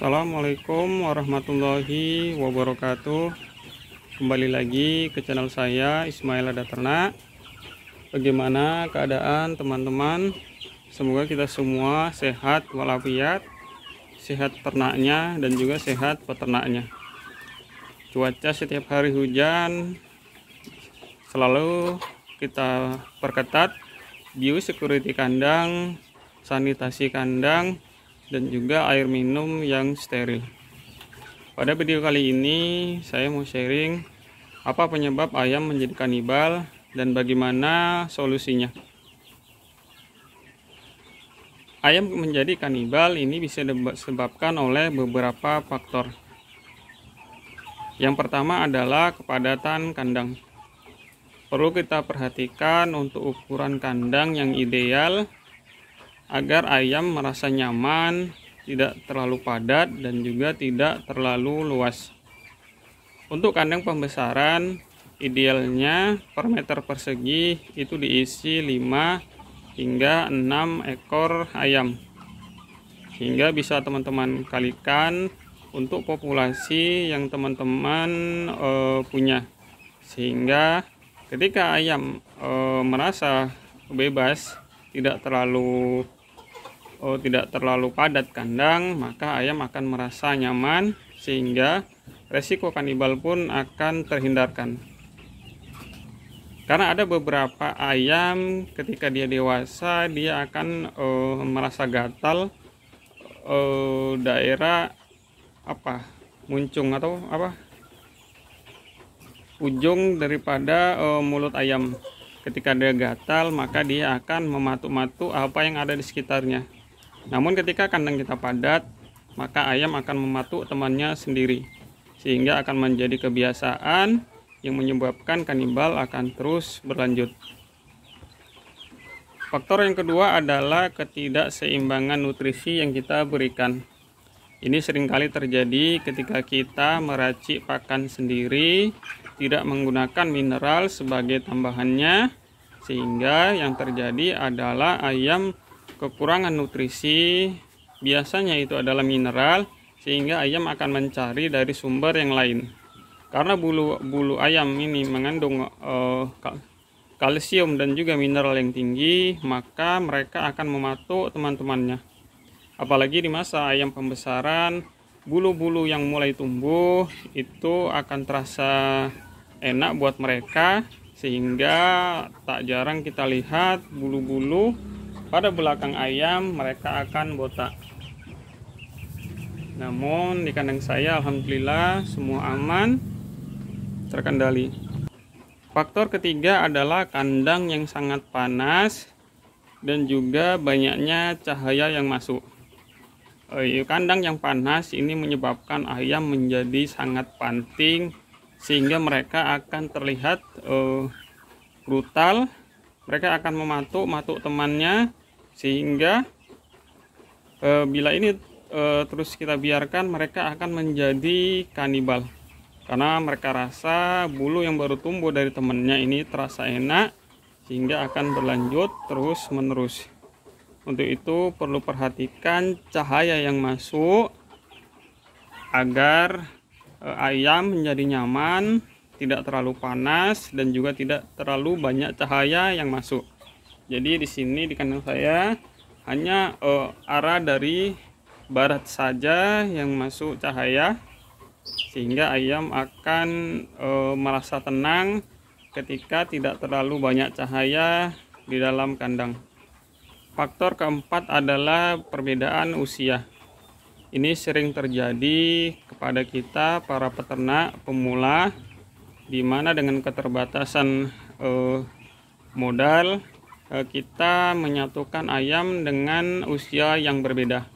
Assalamualaikum warahmatullahi wabarakatuh. Kembali lagi ke channel saya, Ismail Ada Ternak. Bagaimana keadaan teman-teman? Semoga kita semua sehat walafiat, sehat ternaknya dan juga sehat peternaknya. Cuaca setiap hari hujan, selalu kita perketat biosecurity kandang, sanitasi kandang, dan juga air minum yang steril. Pada video kali ini saya mau sharing apa penyebab ayam menjadi kanibal dan bagaimana solusinya. Ayam menjadi kanibal ini bisa disebabkan oleh beberapa faktor. Yang pertama adalah kepadatan kandang. Perlu kita perhatikan untuk ukuran kandang yang ideal agar ayam merasa nyaman, tidak terlalu padat dan juga tidak terlalu luas. Untuk kandang pembesaran, idealnya per meter persegi itu diisi 5 hingga 6 ekor ayam. Sehingga bisa teman-teman kalikan untuk populasi yang teman-teman punya. Sehingga ketika ayam merasa bebas, tidak terlalu padat kandang, maka ayam akan merasa nyaman sehingga resiko kanibal pun akan terhindarkan. Karena ada beberapa ayam ketika dia dewasa dia akan merasa gatal daerah muncung atau ujung daripada mulut ayam. Ketika dia gatal, maka dia akan mematuk-matuk apa yang ada di sekitarnya. Namun ketika kandang kita padat, maka ayam akan mematuk temannya sendiri, sehingga akan menjadi kebiasaan yang menyebabkan kanibal akan terus berlanjut. Faktor yang kedua adalah ketidakseimbangan nutrisi yang kita berikan. Ini seringkali terjadi ketika kita meracik pakan sendiri, tidak menggunakan mineral sebagai tambahannya, sehingga yang terjadi adalah ayam kekurangan nutrisi, biasanya itu adalah mineral, sehingga ayam akan mencari dari sumber yang lain. Karena bulu ayam ini mengandung kalsium dan juga mineral yang tinggi, maka mereka akan mematuk teman-temannya. Apalagi di masa ayam pembesaran, bulu-bulu yang mulai tumbuh itu akan terasa enak buat mereka, sehingga tak jarang kita lihat bulu-bulu pada belakang ayam mereka akan botak. Namun di kandang saya alhamdulillah semua aman, terkendali. Faktor ketiga adalah kandang yang sangat panas dan juga banyaknya cahaya yang masuk. Kandang yang panas ini menyebabkan ayam menjadi sangat panting, sehingga mereka akan terlihat brutal. Mereka akan mematuk temannya, sehingga bila ini terus kita biarkan, mereka akan menjadi kanibal. Karena mereka rasa bulu yang baru tumbuh dari temannya ini terasa enak, sehingga akan berlanjut terus menerus. Untuk itu perlu perhatikan cahaya yang masuk agar ayam menjadi nyaman, tidak terlalu panas dan juga tidak terlalu banyak cahaya yang masuk. Jadi di sini di kandang saya hanya arah dari barat saja yang masuk cahaya, sehingga ayam akan merasa tenang ketika tidak terlalu banyak cahaya di dalam kandang. Faktor keempat adalah perbedaan usia. Ini sering terjadi kepada kita para peternak pemula, di mana dengan keterbatasan modal kita menyatukan ayam dengan usia yang berbeda.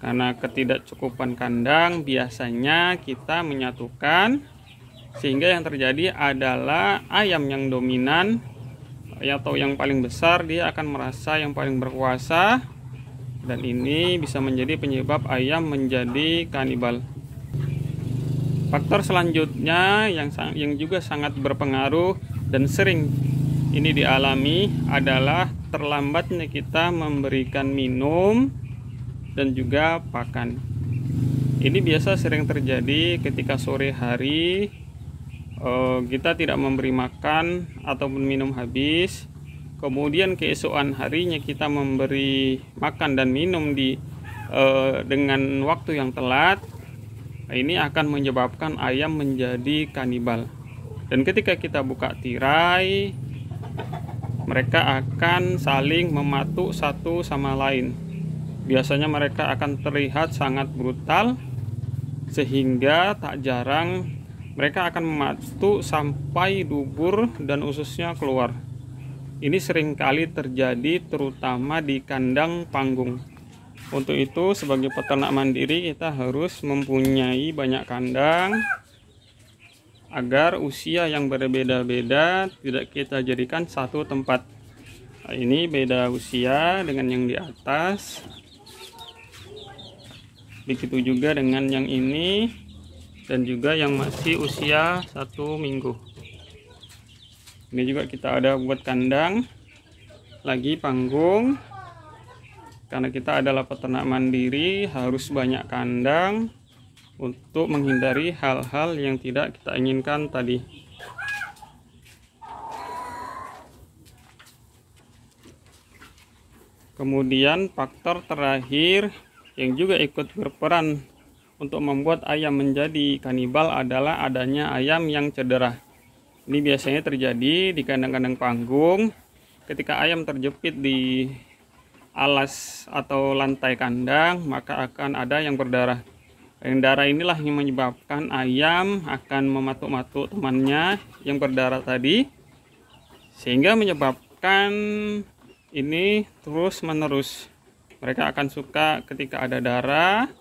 Karena ketidakcukupan kandang, biasanya kita menyatukan, sehingga yang terjadi adalah ayam yang dominan atau yang paling besar dia akan merasa yang paling berkuasa, dan ini bisa menjadi penyebab ayam menjadi kanibal. Faktor selanjutnya yang juga sangat berpengaruh dan sering ini dialami adalah terlambatnya kita memberikan minum dan juga pakan. Ini biasa sering terjadi ketika sore hari kita tidak memberi makan ataupun minum habis, kemudian keesokan harinya kita memberi makan dan minum dengan waktu yang telat. Ini akan menyebabkan ayam menjadi kanibal. Dan ketika kita buka tirai, mereka akan saling mematuk satu sama lain. Biasanya mereka akan terlihat sangat brutal, sehingga tak jarang mereka akan mematuk sampai dubur dan ususnya keluar. Ini seringkali terjadi terutama di kandang panggung. Untuk itu sebagai peternak mandiri kita harus mempunyai banyak kandang agar usia yang berbeda-beda tidak kita jadikan satu tempat. Nah, ini beda usia dengan yang di atas. Begitu juga dengan yang ini dan juga yang masih usia 1 minggu. Ini juga kita ada buat kandang lagi panggung. Karena kita adalah peternak mandiri, harus banyak kandang untuk menghindari hal-hal yang tidak kita inginkan tadi. Kemudian faktor terakhir yang juga ikut berperan untuk membuat ayam menjadi kanibal adalah adanya ayam yang cedera. Ini biasanya terjadi di kandang-kandang panggung ketika ayam terjepit di alas atau lantai kandang, maka akan ada yang berdarah. Yang darah inilah yang menyebabkan ayam akan mematuk-matuk temannya yang berdarah tadi, sehingga menyebabkan ini terus menerus. Mereka akan suka ketika ada darah,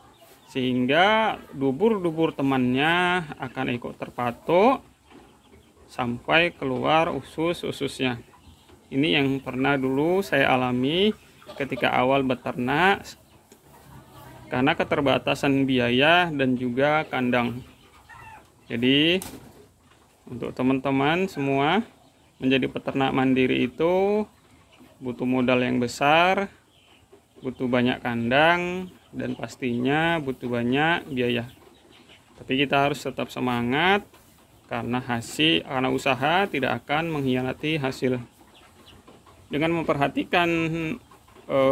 sehingga dubur-dubur temannya akan ikut terpatuk sampai keluar usus-ususnya. Ini yang pernah dulu saya alami ketika awal beternak, karena keterbatasan biaya dan juga kandang. Jadi untuk teman-teman semua, menjadi peternak mandiri itu butuh modal yang besar, butuh banyak kandang, dan pastinya butuh banyak biaya. Tapi kita harus tetap semangat, karena usaha tidak akan mengkhianati hasil. Dengan memperhatikan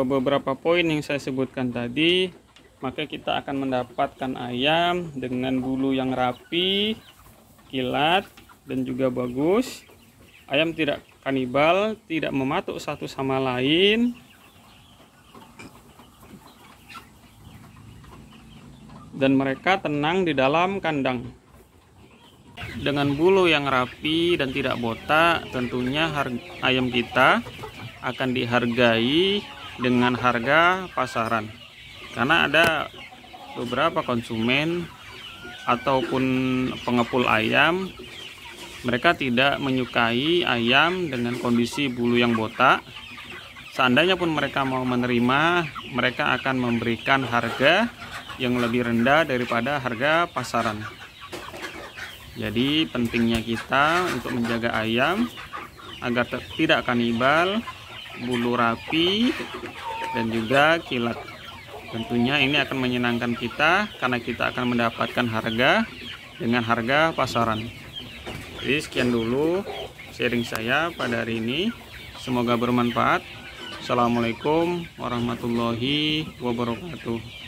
beberapa poin yang saya sebutkan tadi, maka kita akan mendapatkan ayam dengan bulu yang rapi, kilat, dan juga bagus. Ayam tidak kanibal, tidak mematuk satu sama lain, dan mereka tenang di dalam kandang. Dengan bulu yang rapi dan tidak botak, tentunya ayam kita akan dihargai dengan harga pasaran. Karena ada beberapa konsumen ataupun pengepul ayam, mereka tidak menyukai ayam dengan kondisi bulu yang botak. Seandainya pun mereka mau menerima, mereka akan memberikan harga yang lebih rendah daripada harga pasaran. Jadi pentingnya kita untuk menjaga ayam agar tidak kanibal, bulu rapi, dan juga kilat. Tentunya ini akan menyenangkan kita karena kita akan mendapatkan harga dengan harga pasaran. Jadi sekian dulu sharing saya pada hari ini. Semoga bermanfaat. Assalamualaikum warahmatullahi wabarakatuh.